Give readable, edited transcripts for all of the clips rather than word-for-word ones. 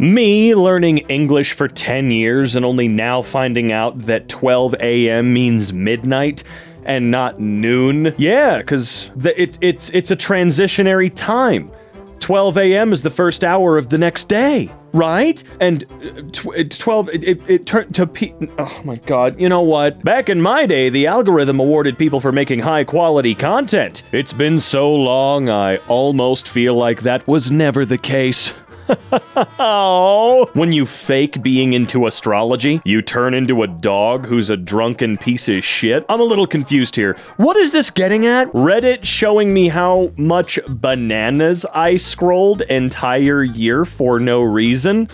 Me learning English for 10 years and only now finding out that 12 a.m. means midnight and not noon. Yeah, because it's a transitionary time. 12 a.m. is the first hour of the next day, right? And 12, it turned to oh my god, you know what? Back in my day, the algorithm awarded people for making high-quality content. It's been so long, I almost feel like that was never the case. When you fake being into astrology, you turn into a dog who's a drunken piece of shit. I'm a little confused here. What is this getting at? Reddit showing me how much bananas I scrolled entire year for no reason?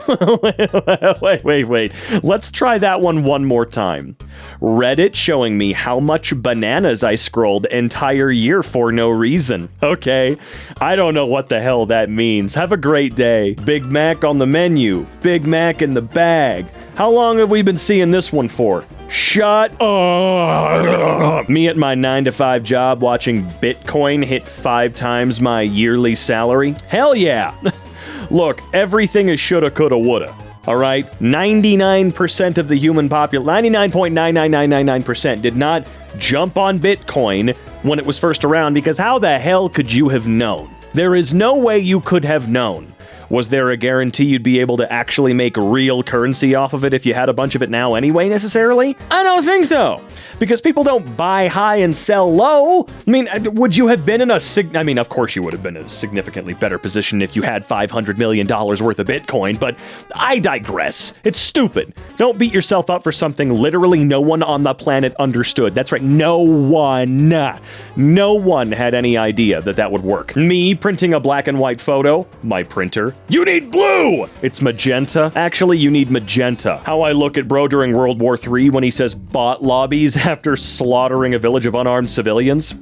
Wait. Let's try that one more time. Reddit showing me how much bananas I scrolled entire year for no reason. Okay, I don't know what the hell that means. Have a great day. Big Mac on the menu. Big Mac in the bag. How long have we been seeing this one for? Shut up. Me at my 9-to-5 job watching Bitcoin hit 5 times my yearly salary? Hell yeah. Look, everything is shoulda, coulda, woulda. All right? 99% of the human population, 99.99999% did not jump on Bitcoin when it was first around, because how the hell could you have known? There is no way you could have known. Was there a guarantee you'd be able to actually make real currency off of it if you had a bunch of it now anyway, necessarily? I don't think so. Because people don't buy high and sell low. I mean, would you have been in of course you would have been in a significantly better position if you had $500 million worth of Bitcoin, but I digress. It's stupid. Don't beat yourself up for something literally no one on the planet understood. That's right, no one. No one had any idea that would work. Me printing a black and white photo, my printer. You need blue! It's magenta. Actually, you need magenta. How I look at bro during World War III when he says bot lobbies after slaughtering a village of unarmed civilians.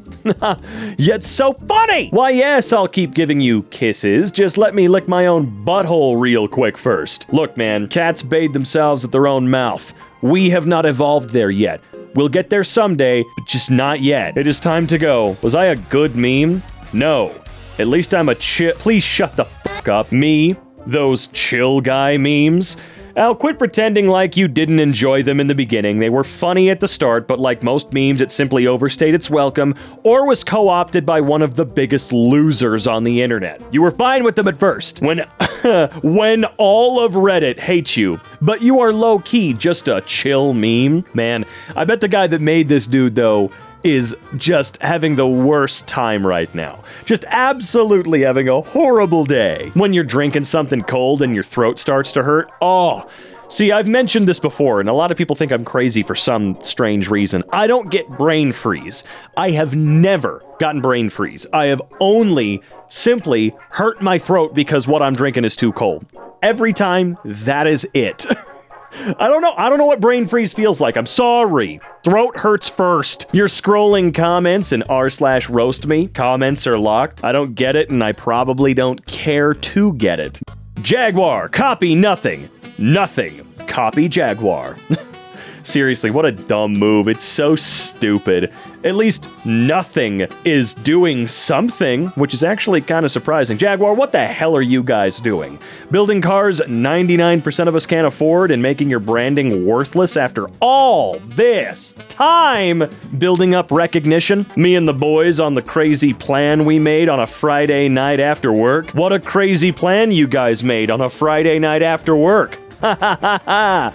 Yet so funny! Why yes, I'll keep giving you kisses. Just let me lick my own butthole real quick first. Look man, cats bathe themselves at their own mouth. We have not evolved there yet. We'll get there someday, but just not yet. It is time to go. Was I a good meme? No. At least I'm a Please shut the fuck up. Me, those chill guy memes. Now, quit pretending like you didn't enjoy them in the beginning. They were funny at the start, but like most memes, it simply overstayed its welcome or was co-opted by one of the biggest losers on the internet. You were fine with them at first, when all of Reddit hates you, but you are low-key just a chill meme. Man, I bet the guy that made this dude, though, is just having the worst time right now. Just absolutely having a horrible day. When you're drinking something cold and your throat starts to hurt, oh. See, I've mentioned this before, and a lot of people think I'm crazy for some strange reason. I don't get brain freeze. I have never gotten brain freeze. I have only simply hurt my throat because what I'm drinking is too cold. Every time, that is it. I don't know what brain freeze feels like. I'm sorry. Throat hurts first. You're scrolling comments and r/roast me. Comments are locked. I don't get it, and I probably don't care to get it. Jaguar, copy nothing. Nothing. Copy Jaguar. Seriously, what a dumb move. It's so stupid. At least nothing is doing something, which is actually kind of surprising. Jaguar, what the hell are you guys doing? Building cars 99% of us can't afford and making your branding worthless after all this time building up recognition? Me and the boys on the crazy plan we made on a Friday night after work? What a crazy plan you guys made on a Friday night after work. Ha ha ha ha!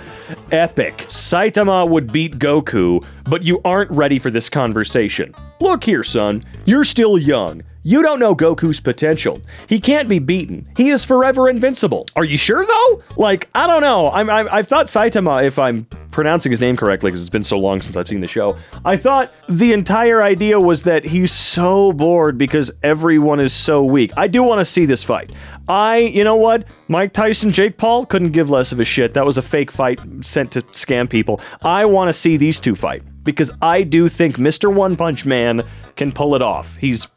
Epic. Saitama would beat Goku, but you aren't ready for this conversation. Look here, son. You're still young. You don't know Goku's potential. He can't be beaten. He is forever invincible. Are you sure, though? Like, I don't know. I've thought Saitama, if I'm pronouncing his name correctly, because it's been so long since I've seen the show, I thought the entire idea was that he's so bored because everyone is so weak. I do want to see this fight. You know what? Mike Tyson, Jake Paul, couldn't give less of a shit. That was a fake fight sent to scam people. I want to see these two fight, because I do think Mr. One Punch Man can pull it off. He's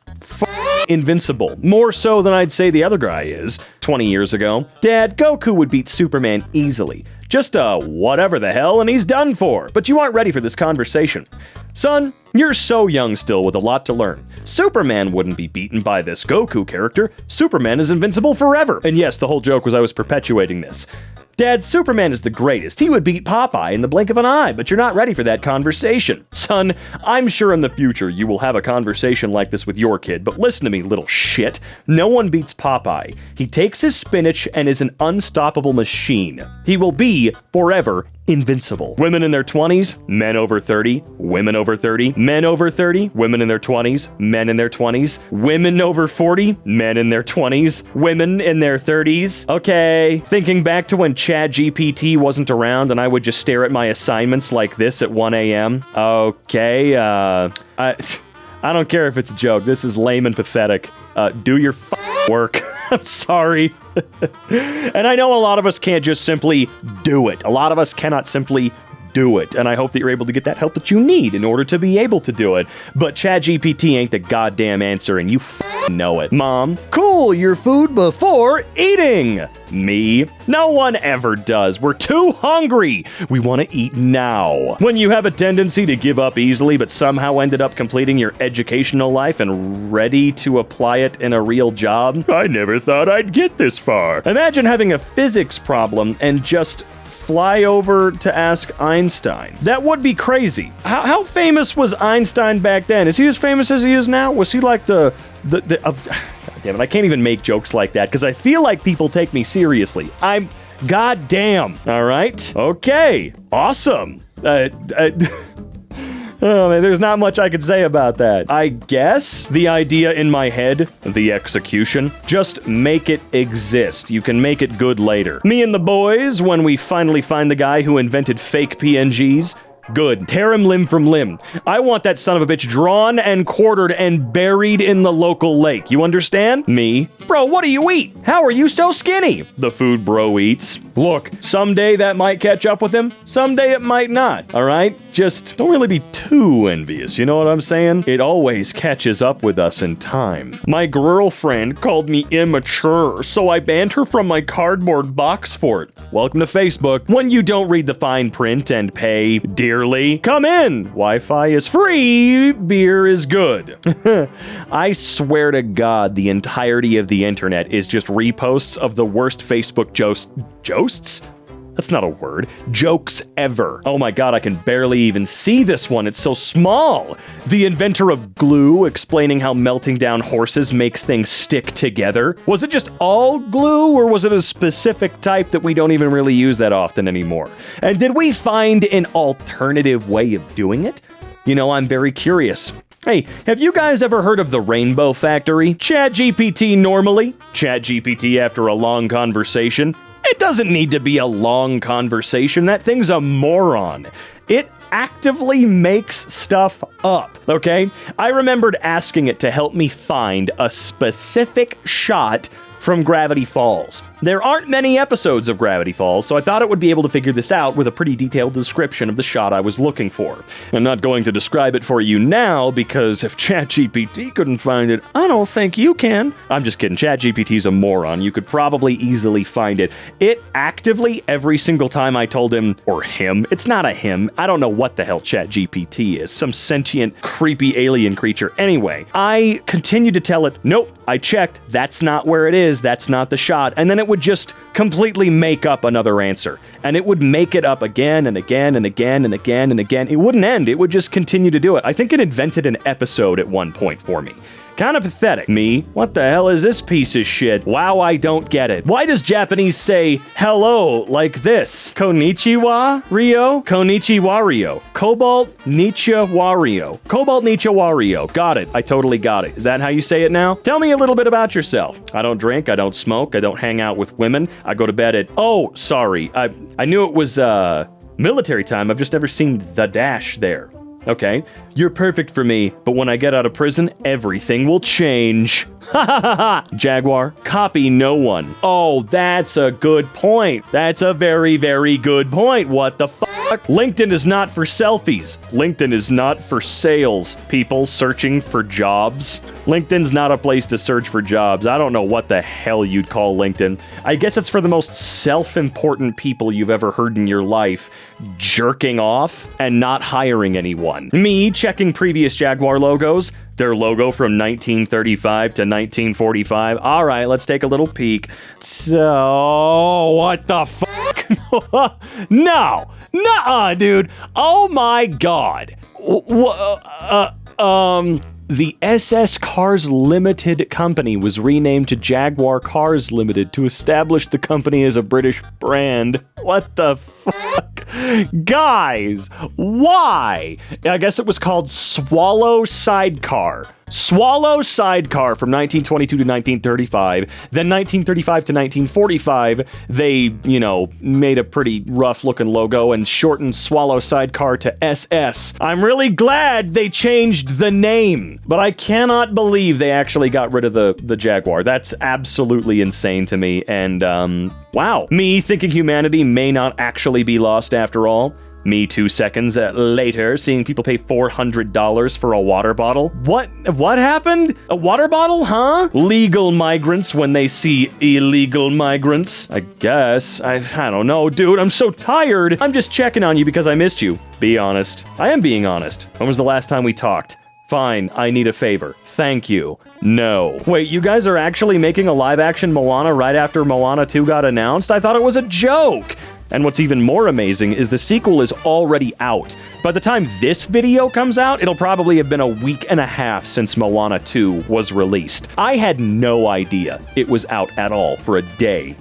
invincible. More so than I'd say the other guy is. 20 years ago, Dad, Goku would beat Superman easily. Just whatever the hell, and he's done for. But you aren't ready for this conversation. Son, You're so young still with a lot to learn. Superman wouldn't be beaten by this Goku character. Superman is invincible forever. And yes, the whole joke was I was perpetuating this. Dad, Superman is the greatest. He would beat Popeye in the blink of an eye, but you're not ready for that conversation. Son, I'm sure in the future you will have a conversation like this with your kid, but listen to me, little shit. No one beats Popeye. He takes his spinach and is an unstoppable machine. He will be, forever, invincible. Women in their 20s, men over 30, women over 30, men over 30, women in their 20s, men in their 20s, women over 40, men in their 20s, women in their 30s. Okay, thinking back to when ChatGPT wasn't around and I would just stare at my assignments like this at 1 a.m. Okay, I don't care if it's a joke. This is lame and pathetic. Do your work. I'm sorry. And I know a lot of us can't just simply do it. A lot of us cannot simply do it. And I hope that you're able to get that help that you need in order to be able to do it. But ChatGPT ain't the goddamn answer, and you know it. Mom, cool your food before eating. Me? No one ever does. We're too hungry. We want to eat now. When you have a tendency to give up easily, but somehow ended up completing your educational life and ready to apply it in a real job. I never thought I'd get this far. Imagine having a physics problem and just fly over to ask Einstein. That would be crazy. How famous was Einstein back then? Is he as famous as he is now? Was he like God damn it, I can't even make jokes like that because I feel like people take me seriously. Goddamn. All right. Okay. Awesome. Oh man, there's not much I could say about that. I guess the idea in my head, the execution, just make it exist. You can make it good later. Me and the boys, when we finally find the guy who invented fake PNGs, good. Tear him limb from limb. I want that son of a bitch drawn and quartered and buried in the local lake. You understand? Me. Bro, what do you eat? How are you so skinny? The food bro eats. Look, someday that might catch up with him. Someday it might not. All right? Just don't really be too envious. You know what I'm saying? It always catches up with us in time. My girlfriend called me immature, so I banned her from my cardboard box fort. Welcome to Facebook. When you don't read the fine print and pay dearly, come in. Wi-Fi is free. Beer is good. I swear to God, the entirety of the internet is just reposts of the worst Facebook Josts? That's not a word. Jokes ever. Oh my God, I can barely even see this one. It's so small. The inventor of glue explaining how melting down horses makes things stick together. Was it just all glue, or was it a specific type that we don't even really use that often anymore? And did we find an alternative way of doing it? You know, I'm very curious. Hey, have you guys ever heard of the Rainbow Factory? ChatGPT normally, ChatGPT after a long conversation. It doesn't need to be a long conversation. That thing's a moron. It actively makes stuff up, okay? I remembered asking it to help me find a specific shot from Gravity Falls. There aren't many episodes of Gravity Falls, so I thought it would be able to figure this out with a pretty detailed description of the shot I was looking for. I'm not going to describe it for you now, because if ChatGPT couldn't find it, I don't think you can. I'm just kidding. ChatGPT's a moron. You could probably easily find it. It actively, every single time I told him, or him, it's not a him, I don't know what the hell ChatGPT is, some sentient, creepy alien creature. Anyway, I continued to tell it, nope, I checked, that's not where it is, that's not the shot, and then it would just completely make up another answer. And it would make it up again and again and again and again and again. It wouldn't end. It would just continue to do it. I think it invented an episode at one point for me. Kind of pathetic. Me? What the hell is this piece of shit? Wow, I don't get it. Why does Japanese say hello like this? Konnichiwa, Rio? Konnichiwa, Rio. Cobalt Nicha Wario. Cobalt Nicha Wario. Got it. I totally got it. Is that how you say it now? Tell me a little bit about yourself. I don't drink. I don't smoke. I don't hang out with women. I go to bed at... Oh, sorry. I knew it was military time. I've just never seen the dash there. Okay, you're perfect for me, but when I get out of prison, everything will change. Ha ha ha ha! Jaguar, copy no one. Oh, that's a good point. That's a very, very good point. What the fuck? LinkedIn is not for selfies. LinkedIn is not for sales. People searching for jobs. LinkedIn's not a place to search for jobs. I don't know what the hell you'd call LinkedIn. I guess it's for the most self-important people you've ever heard in your life jerking off and not hiring anyone. Me checking previous Jaguar logos. Their logo from 1935 to 1945. All right, let's take a little peek. So, what the fuck? No. Nuh-uh, dude. Oh my god. The SS Cars Limited company was renamed to Jaguar Cars Limited to establish the company as a British brand. What the fuck? Guys, why? I guess it was called Swallow Sidecar. Swallow Sidecar from 1922 to 1935. Then 1935 to 1945, they, made a pretty rough-looking logo and shortened Swallow Sidecar to SS. I'm really glad they changed the name, but I cannot believe they actually got rid of the Jaguar. That's absolutely insane to me, and, wow. Me thinking humanity may not actually be lost after all. Me 2 seconds later, seeing people pay $400 for a water bottle. What happened? A water bottle, huh? Legal migrants when they see illegal migrants. I guess. I don't know, dude. I'm so tired. I'm just checking on you because I missed you. Be honest. I am being honest. When was the last time we talked? Fine, I need a favor. Thank you. No. Wait, you guys are actually making a live-action Moana right after Moana 2 got announced? I thought it was a joke! And what's even more amazing is the sequel is already out. By the time this video comes out, it'll probably have been a week and a half since Moana 2 was released. I had no idea it was out at all for a day.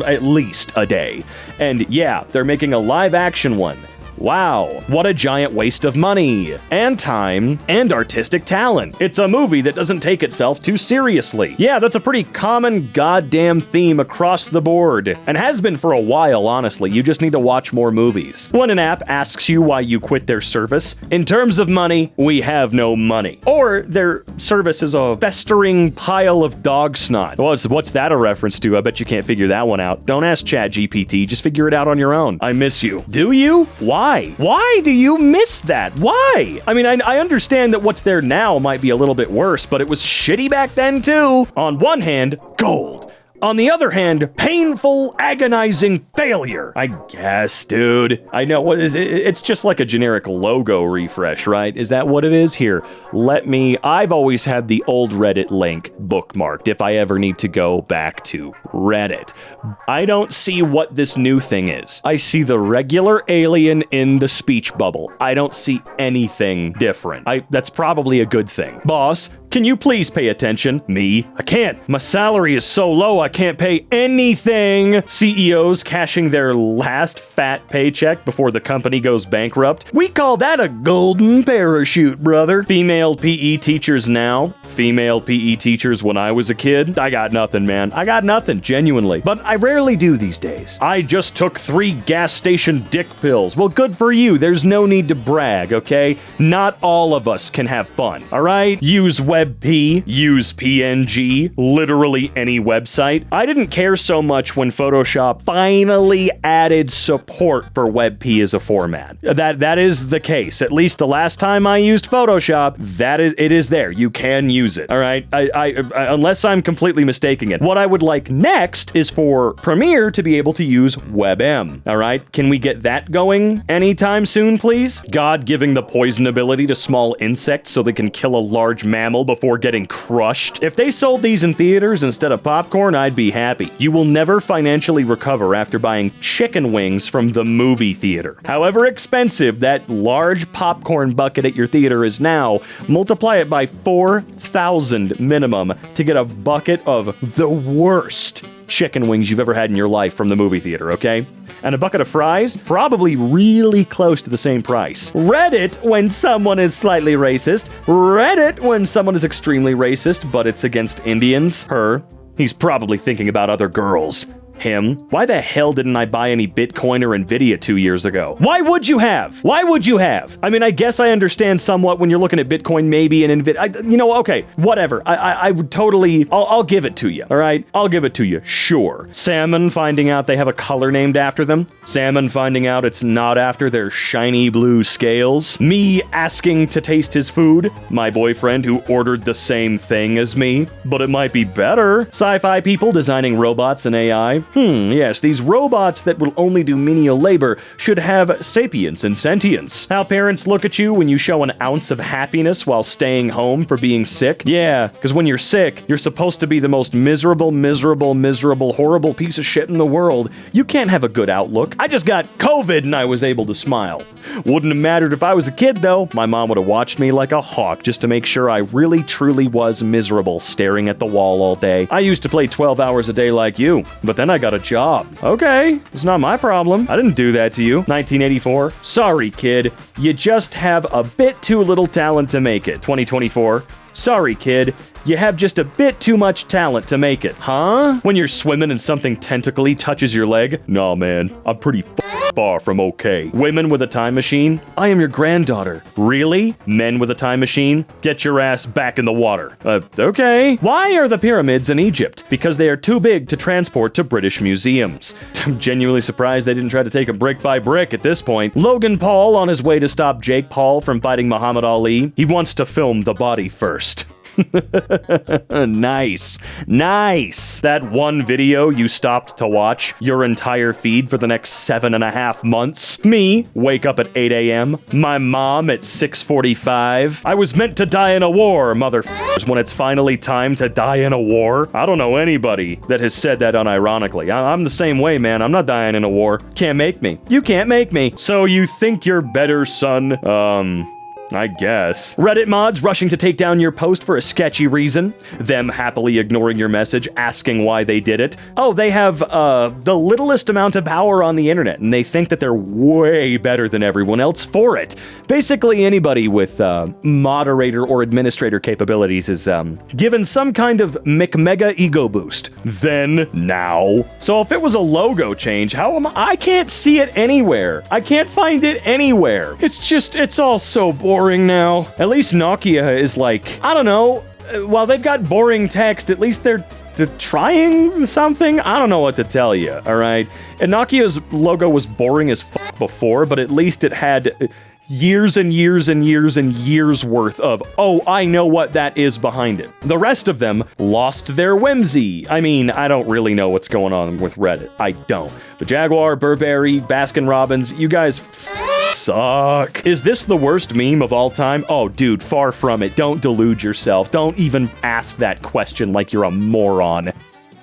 At least a day. And yeah, they're making a live-action one. Wow, what a giant waste of money, and time, and artistic talent. It's a movie that doesn't take itself too seriously. Yeah, that's a pretty common goddamn theme across the board, and has been for a while, honestly. You just need to watch more movies. When an app asks you why you quit their service, in terms of money, we have no money. Or their service is a festering pile of dog snot. What's that a reference to? I bet you can't figure that one out. Don't ask ChatGPT, just figure it out on your own. I miss you. Do you? Why? Why do you miss that? Why? I mean, I understand that what's there now might be a little bit worse, but it was shitty back then too. On one hand, gold. On the other hand, painful, agonizing failure. I guess, dude. I know, what is it? It's just like a generic logo refresh, right? Is that what it is? Here, I've always had the old Reddit link bookmarked if I ever need to go back to Reddit. I don't see what this new thing is. I see the regular alien in the speech bubble. I don't see anything different. That's probably a good thing. Boss, can you please pay attention? Me? I can't. My salary is so low I can't pay anything. CEOs cashing their last fat paycheck before the company goes bankrupt. We call that a golden parachute, brother. Female PE teachers now. Female PE teachers when I was a kid. I got nothing, man. I got nothing, genuinely. But I rarely do these days. I just took 3 gas station dick pills. Well, good for you. There's no need to brag, okay? Not all of us can have fun, all right? Use WebP, use PNG, literally any website. I didn't care so much when Photoshop finally added support for WebP as a format. That is the case. At least the last time I used Photoshop, it is there. You can use it, all right? I unless I'm completely mistaking it. What I would like next is for Premiere to be able to use WebM, all right? Can we get that going anytime soon, please? God giving the poison ability to small insects so they can kill a large mammal before getting crushed. If they sold these in theaters instead of popcorn, I'd be happy. You will never financially recover after buying chicken wings from the movie theater. However expensive that large popcorn bucket at your theater is now, multiply it by 4,000 minimum to get a bucket of the worst chicken wings you've ever had in your life from the movie theater, okay? And a bucket of fries, probably really close to the same price. Reddit when someone is slightly racist. Reddit when someone is extremely racist, but it's against Indians. Her. He's probably thinking about other girls. Him? Why the hell didn't I buy any Bitcoin or Nvidia 2 years ago? Why would you have? Why would you have? I mean, I guess I understand somewhat when you're looking at Bitcoin maybe and Nvidia. You know, okay, whatever. I would totally, I'll give it to you, all right? I'll give it to you, sure. Salmon finding out they have a color named after them. Salmon finding out it's not after their shiny blue scales. Me asking to taste his food. My boyfriend who ordered the same thing as me, but it might be better. Sci-fi people designing robots and AI. Yes, these robots that will only do menial labor should have sapience and sentience. How parents look at you when you show an ounce of happiness while staying home for being sick. Yeah, because when you're sick, you're supposed to be the most miserable, horrible piece of shit in the world. You can't have a good outlook. I just got COVID and I was able to smile. Wouldn't have mattered if I was a kid, though. My mom would have watched me like a hawk just to make sure I really, truly was miserable, staring at the wall all day. I used to play 12 hours a day like you, but then I got a job. Okay, it's not my problem. I didn't do that to you. 1984. Sorry, kid. You just have a bit too little talent to make it. 2024. Sorry, kid. You have just a bit too much talent to make it. Huh? When you're swimming and something tentacly touches your leg? Nah, man. I'm pretty far from okay. Women with a time machine? I am your granddaughter. Really? Men with a time machine? Get your ass back in the water. Okay. Why are the pyramids in Egypt? Because they are too big to transport to British museums. I'm genuinely surprised they didn't try to take them brick by brick at this point. Logan Paul on his way to stop Jake Paul from fighting Muhammad Ali. He wants to film the body first. Nice. That one video you stopped to watch your entire feed for the next 7.5 months. Me, wake up at 8 a.m. My mom at 6:45. I was meant to die in a war, motherfuckers, when it's finally time to die in a war. I don't know anybody that has said that unironically. I'm the same way, man. I'm not dying in a war. Can't make me. You can't make me. So you think you're better, son? I guess. Reddit mods rushing to take down your post for a sketchy reason. Them happily ignoring your message, asking why they did it. Oh, they have, the littlest amount of power on the internet, and they think that they're way better than everyone else for it. Basically, anybody with, moderator or administrator capabilities is, given some kind of McMega ego boost. Then, now. So if it was a logo change, I can't see it anywhere. I can't find it anywhere. It's all so boring now. At least Nokia is like, I don't know, while they've got boring text, at least they're trying something? I don't know what to tell you, alright? And Nokia's logo was boring as before, but at least it had years and years and years and years worth of, oh, I know what that is behind it. The rest of them lost their whimsy. I mean, I don't really know what's going on with Reddit. I don't. But Jaguar, Burberry, Baskin-Robbins, you guys suck. Is this the worst meme of all time? Oh, dude, far from it. Don't delude yourself. Don't even ask that question like you're a moron.